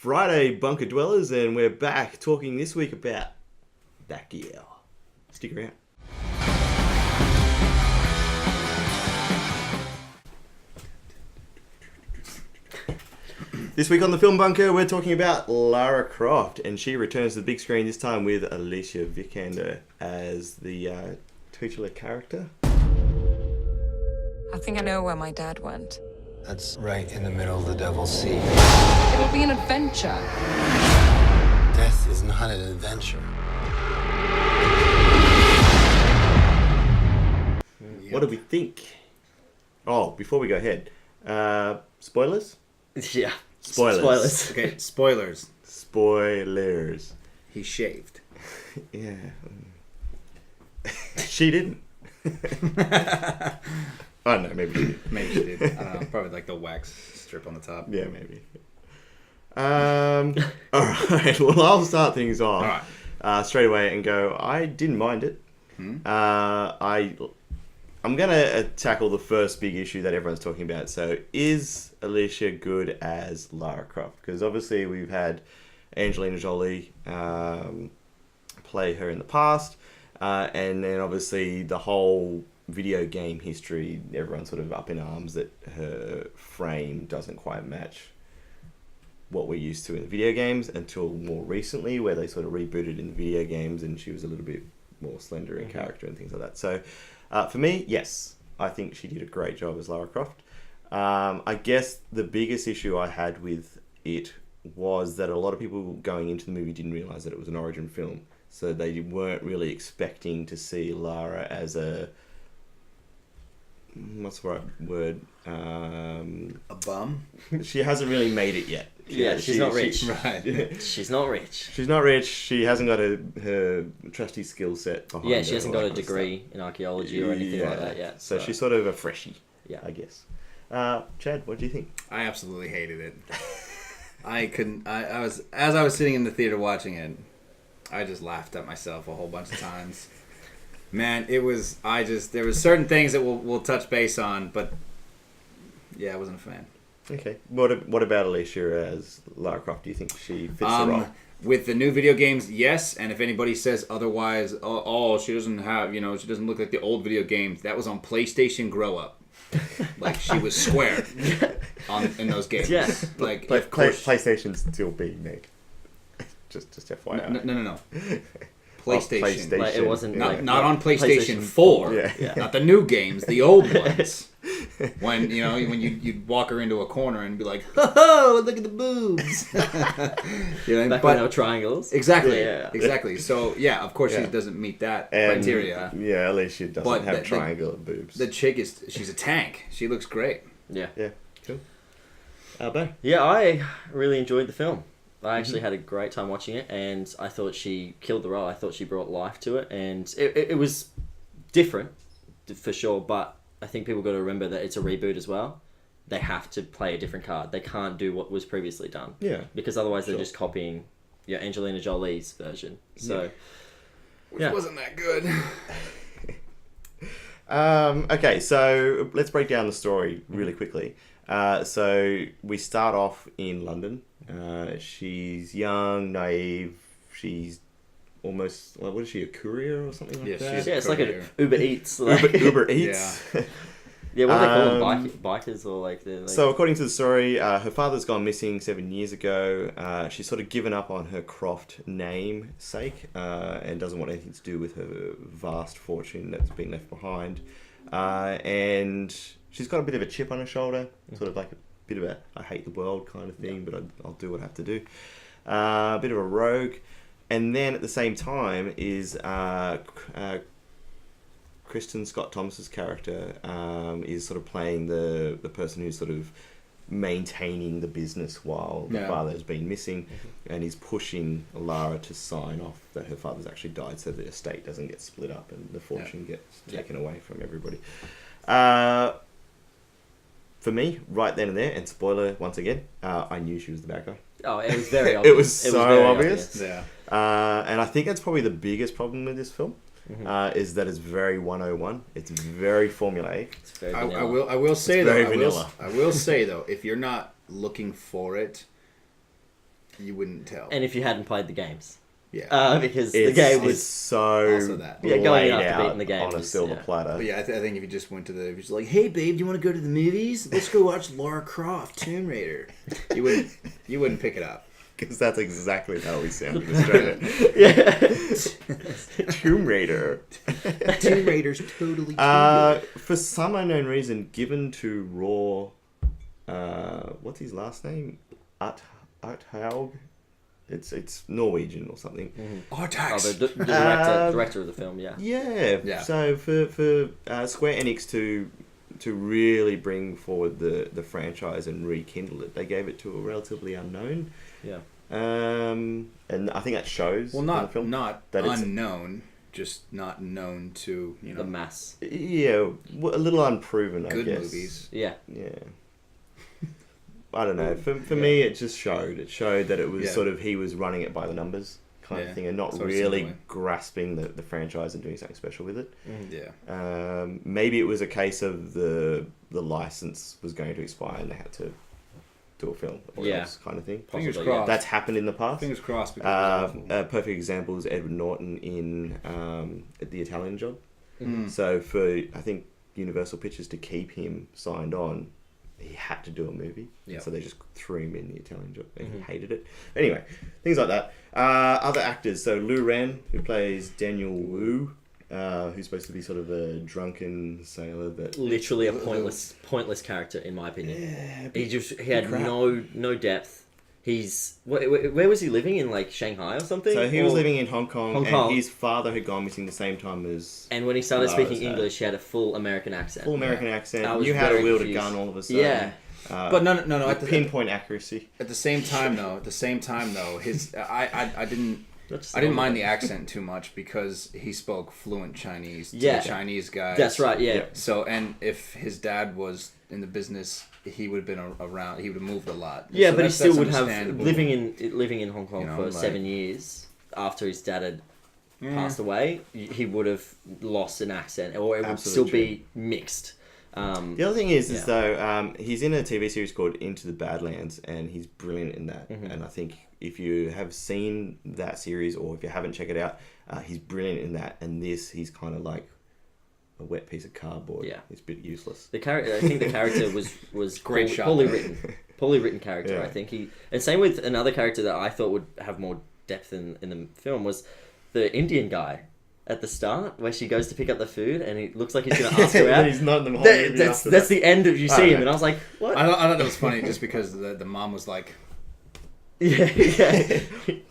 Friday, Bunker Dwellers, and we're back talking this week about Batgirl. Stick around. This week on the Film Bunker, we're talking about Lara Croft, and she returns to the big screen this time with Alicia Vikander as the titular character. I think I know where my dad went. That's right in the middle of the Devil's Sea. It'll be an adventure. Death is not an adventure. What do we think? Oh, before we go ahead, spoilers? Yeah. Spoilers. Okay, spoilers. Spoilers. He shaved. Yeah. She didn't. Oh, no, maybe she did. Maybe she did. I don't know. Probably like the wax strip on the top. Yeah, maybe. Alright, well, I'll start things off straight away and go, I didn't mind it. I'm going to tackle the first big issue that everyone's talking about. So, is Alicia good as Lara Croft? Because obviously we've had Angelina Jolie play her in the past. And then obviously the whole video game history, everyone's sort of up in arms that her frame doesn't quite match what we're used to in the video games until more recently, where they sort of rebooted in the video games and she was a little bit more slender in character and things like that. So for me, yes, I think she did a great job as Lara Croft. I guess the biggest issue I had with it was that a lot of people going into the movie didn't realise that it was an origin film. So they weren't really expecting to see Lara as a... What's the right word? A bum? She hasn't really made it yet. She's not rich. Right. She's not rich. She's not rich. She hasn't got her trusty skill set behind her. Yeah, she hasn't got a degree in archaeology or anything like that yet. So she's sort of a freshie, yeah, I guess. Chad, what do you think? I absolutely hated it. I couldn't... As I was sitting in the theater watching it, I just laughed at myself a whole bunch of times. Man, it was... There was certain things that we'll touch base on, but... Yeah, I wasn't a fan. Okay. What about Alicia as Lara Croft? Do you think she fits the role? With the new video games, yes. And if anybody says otherwise, she doesn't have... she doesn't look like the old video games. That was on PlayStation Grow Up. Like, she was square in those games. Yeah. Like, of course... PlayStation's still being made. just FYI. No. PlayStation. Like, it wasn't not on PlayStation 4. Yeah. Not the new games, the old ones. When you'd walk her into a corner and be like, "Oh, look at the boobs." Back when there were triangles. Exactly. Yeah. Exactly. So yeah, of course she doesn't meet that criteria. Yeah, Alicia doesn't have triangular boobs. The chick she's a tank. She looks great. Yeah. Yeah. Cool. Beau? Yeah, I really enjoyed the film. I actually had a great time watching it, and I thought she killed the role. I thought she brought life to it, and it was different, for sure, but I think people got to remember that it's a reboot as well. They have to play a different card. They can't do what was previously done. Yeah. Because otherwise they're just copying Angelina Jolie's version. So, Which wasn't that good. Okay, so let's break down the story really quickly. So we start off in London. She's young, naive. She's almost, what is she, a courier or something like that? Yeah, it's like an Uber Eats. Uber Eats. Yeah, what do they call them? Bikers or like... So according to the story, her father's gone missing 7 years ago. She's sort of given up on her Croft name sake and doesn't want anything to do with her vast fortune that's been left behind. And she's got a bit of a chip on her shoulder, sort of like a bit of a I hate the world kind of thing, but I'll do what I have to do. A bit of a rogue. And then at the same time is Kristen Scott Thomas's character is sort of playing the person who's sort of maintaining the business while the father has been missing, and he's pushing Lara to sign off that her father's actually died so the estate doesn't get split up and the fortune gets taken away from everybody. For me, right then and there, and spoiler once again, I knew she was the bad guy. Oh, it was very obvious. It was so obvious. Yeah. And I think that's probably the biggest problem with this film, is that it's very 101. It's very formulaic. It's very I will say it's though. very vanilla. I will say though, if you're not looking for it, you wouldn't tell. And if you hadn't played the games. Yeah. Because the game was... It's so Also that. Yeah, going laid after out beating the game on a was- silver yeah. platter. But yeah, I think if you just went to the, if you're just like, hey babe, do you want to go to the movies? Let's go watch Lara Croft, Tomb Raider. You wouldn't pick it up. Because that's exactly how we sound in Australia. Yeah. Tomb Raider. Tomb Raider's totally cool. For some unknown reason, given to Raw, what's his last name? Uthaug? It's Norwegian or something. Oh, Artax. the director of the film, yeah. Yeah. So for Square Enix to really bring forward the franchise and rekindle it, they gave it to a relatively unknown. Yeah. And I think that shows. Well, in the not film, not that it's- unknown, just not known to The mass. Yeah, a little unproven. good I guess. movies. Yeah. Yeah. I don't know. For me, it just showed. It showed that it was Yeah. sort of he was running it by the numbers kind Yeah, of thing, and not sort of really similar. grasping the franchise and doing something special with it. Yeah. Maybe it was a case of the license was going to expire and they had to do a film or Yeah. else kind of thing. Fingers Possibly, yeah. crossed. That's happened in the past. Fingers crossed. Because it was A perfect example is Edward Norton in The Italian Job. awful. So for I think Universal Pictures to keep him signed on, he had to do a movie. Yeah. So they just threw him in The Italian Job, and he hated it. Anyway, things like that. Other actors. So Lu Ren, who plays Daniel Wu, who's supposed to be sort of a drunken sailor that Literally a pointless character, in my opinion. Yeah, He had no depth. Where was he living, in like Shanghai or something? So he was living in Hong Kong, Hong Kong. and his father had gone missing the same time as And when he started Lara's speaking dad. English, he had a full American accent. full American accent. I was Knew how to very wield confused. a gun all of a sudden. Yeah. But no. At the, Pinpoint accuracy. at the same time, though, his I didn't mind the accent too much because he spoke fluent Chinese to Yeah. the Chinese guys. That's right, yeah. Yeah. So, and if his dad was in the business, he would have been around. He would have moved a lot. Yeah, So but he that's still would have understandable. living in Hong Kong You know, for like- 7 years after his dad had passed away. He would have lost an accent, or it would Absolutely still be mixed. The other thing is Yeah. though, he's in a TV series called Into the Badlands, and he's brilliant in that. Mm-hmm. And I think if you have seen that series, or if you haven't, check it out. He's brilliant in that. And he's kind of like a wet piece of cardboard. Yeah. It's a bit useless. I think the character was Great shot. poorly written character. Yeah. I think and same with another character that I thought would have more depth in the film was the Indian guy at the start, where she goes to pick up the food and he looks like he's going to ask her out. He's not in the whole movie after That's that. the end of you see Oh, him, no. and I was like, what? I thought that was funny just because the mom was like, Yeah.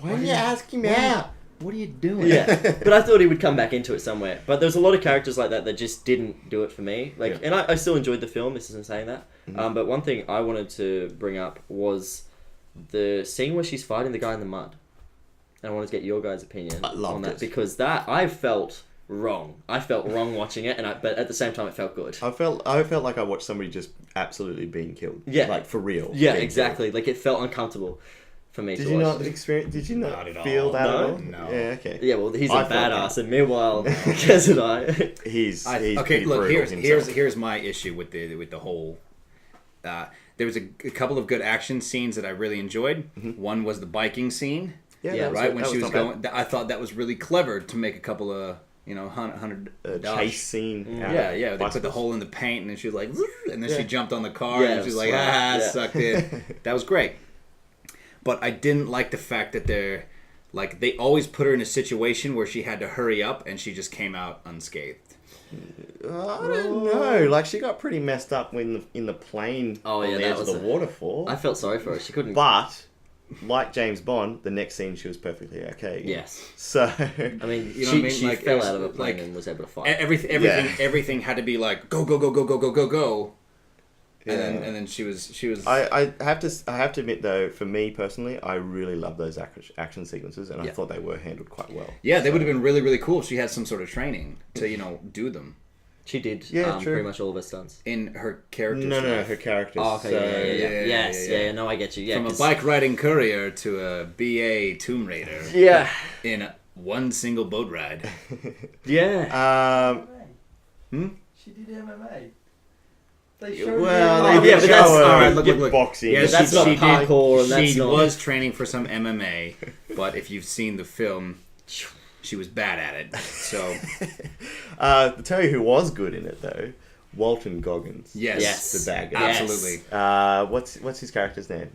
Why don't you ask him out? "What are you doing?" Yeah, but I thought he would come back into it somewhere. But there's a lot of characters like that just didn't do it for me. Like, Yeah. and I still enjoyed the film. This isn't saying that. But one thing I wanted to bring up was the scene where she's fighting the guy in the mud. And I wanted to get your guys' opinion I loved on that it. because that I felt wrong. I felt wrong watching it, but at the same time, it felt good. I felt like I watched somebody just absolutely being killed. Yeah. Like for real. Yeah, being exactly. Like it felt uncomfortable for me Did to you watch. not experience? Did you Not not at feel all. that No? at all? No. Yeah. Okay. Yeah, well, he's a I felt badass, that. and meanwhile, Kez and I. He's Okay, pretty look, brutal himself. here's my issue with the whole. There was a couple of good action scenes that I really enjoyed. One was the biking scene, Yeah, Yeah, that right that when she was not bad. going. I thought that was really clever to make a couple of $100 chase scene. out Yeah, of yeah. They put the bicycles. hole in the paint, and then she was like, and then Yeah. she jumped on the car, Yeah, and it she was was like, smart, yeah. sucked it. That was great. But I didn't like the fact that they always put her in a situation where she had to hurry up, and she just came out unscathed. I don't know. Like she got pretty messed up when in the plane Oh, on yeah, the that edge of was the waterfall. I felt sorry for her. She couldn't. But like James Bond, the next scene she was perfectly okay. Yes. So I mean, You know she, what I mean? she Like, it fell was, out of a plane like, and was able to fight. Everything had to be like go. Yeah. And then she was. I have to admit though, for me personally, I really love those action sequences, and I Yeah. thought they were handled quite well. Yeah, they would have been really, really cool if she had some sort of training to do them She did Yeah, true. pretty much all of her stunts. in her character. No, stuff. her characters. Oh, okay, so, yeah. Yes, yeah. yeah, no, I get you. Yeah, From a 'cause- bike riding courier to a BA Tomb Raider Yeah, in one single boat ride. yeah. She did MMA. Well, they yeah, but that's- show her alright, look. boxing. Yeah, that's not parkour, and that's she not- was training for some MMA, but if you've seen the film, she was bad at it. So To tell you who was good in it though, Walton Goggins. yes, The bad guy. Yes. absolutely. What's his character's name?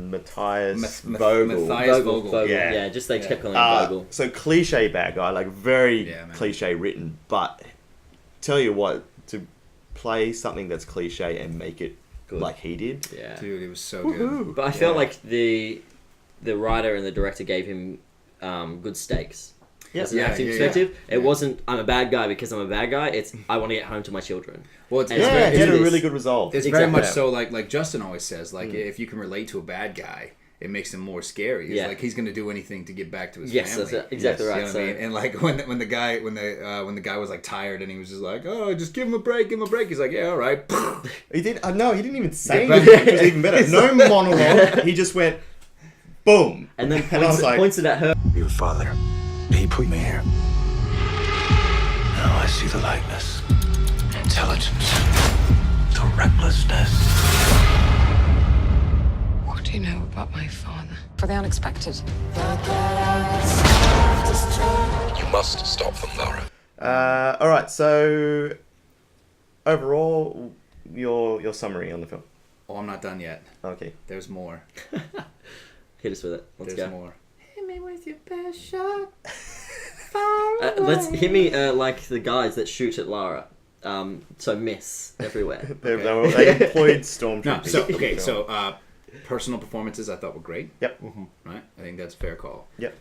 Matthias Matthias Vogel. Vogel. Yeah. Yeah, just they kept calling him Vogel. So cliche bad guy, like very Yeah, man. cliche written, but tell you what, to play something that's cliche and make it Good. like he did. Yeah. Dude, it was so good. But I felt like the writer and the director gave him good stakes. Yeah. As an Yeah, acting yeah, perspective, yeah. it wasn't I'm a bad guy because I'm a bad guy. It's I want to get home to my children. Well, it's, And it's it's Yeah, very, he had a it is. really good resolve. it's very Exactly. much so like Justin always says, like if you can relate to a bad guy, it makes him more scary. It's Yeah. like he's gonna do anything to get back to his Yes, family. that's exactly Yes. right. You know what I mean? And like when the guy was like tired and he was just like, oh, just give him a break. He's like, yeah, all right. He did. No, he didn't even say Yeah, anything, which was even better. No monologue. He just went, boom. And then And I was like- points it at her. Your father, he put me here. Now I see the likeness, intelligence, the recklessness. What do you know about my father? For the unexpected. You must stop them, Lara. All right. So overall, your summary on the film. Oh, I'm not done yet. Okay. There's more. Hit us with it. Let's There's go. more. Hit me with your best shot. Let's hit me like the guys that shoot at Lara. So miss everywhere. They employed stormtroopers. No, so for the okay, film. so personal performances I thought were great. Yep. Right, I think that's a fair call. Yep.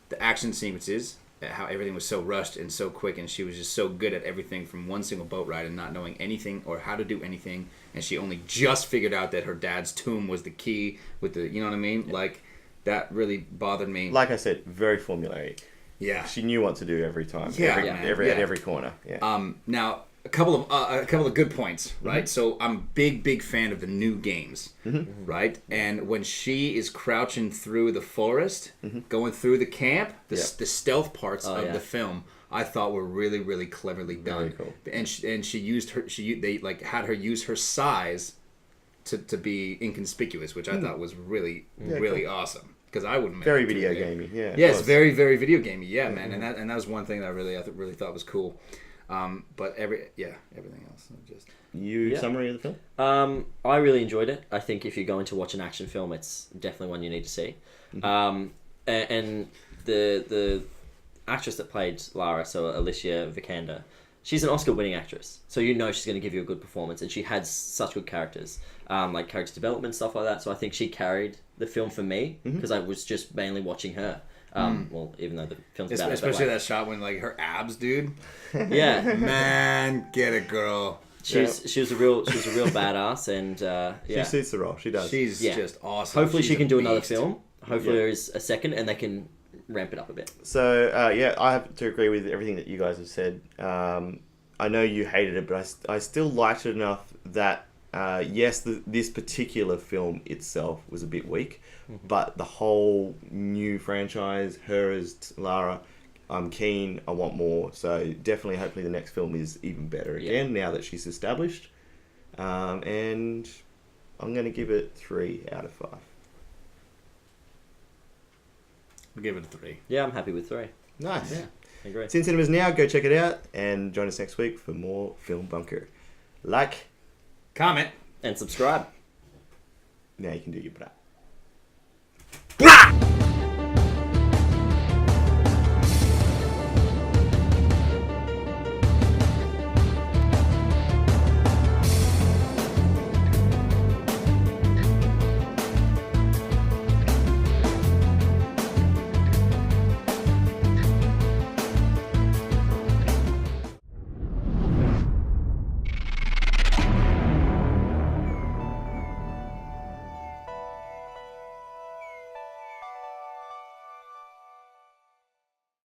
The action sequences, how everything was so rushed and so quick, and she was just so good at everything from one single boat ride and not knowing anything or how to do anything, and she only just figured out that her dad's tomb was the key with the, you know what I mean? Like that really bothered me. Like I said, very formulaic. Yeah. She knew what to do every time. Yeah, Every, man, every yeah. at every corner. Yeah. Now a couple of good points, right? So I'm big fan of the new games, right? And when she is crouching through the forest, going through the camp, the stealth parts of yeah. the film, I thought were really cleverly done. Very cool. And she used her they like had her use her size to be inconspicuous, which I thought was really awesome. Because I wouldn't make Very it through video there. gamey. Yeah. Yeah, it it's was. very video gamey. Yeah, man, and that was one thing that I really thought was cool. But everything else just You summary of the film? I really enjoyed it. I think if you're going to watch an action film, it's definitely one you need to see. And the actress that played Lara, so Alicia Vikander, she's an Oscar-winning actress, so you know she's going to give you a good performance, and she had such good characters, like character development, stuff like that. So I think she carried the film for me because I was just mainly watching her. Well, even though the film's about it, especially but, that shot when like her abs, dude. yeah, Man, get it, girl. she was a real badass, and She yeah. suits the role. She does. She's Yeah. just awesome. Hopefully She's she a can do another beast. film. Hopefully there is a second, and they can ramp it up a bit. So, I have to agree with everything that you guys have said. I know you hated it, but I still liked it enough that, yes, this particular film itself was a bit weak, but the whole new franchise, her as Lara, I'm keen, I want more. So definitely, hopefully the next film is even better again, now that she's established. And I'm going to give it 3 out of 5. I'll give it a 3. Yeah, I'm happy with 3. Nice. Yeah, I agree. It's in cinemas now. Go check it out and join us next week for more Film Bunker. Like, Comment. And subscribe. now you can do your bra.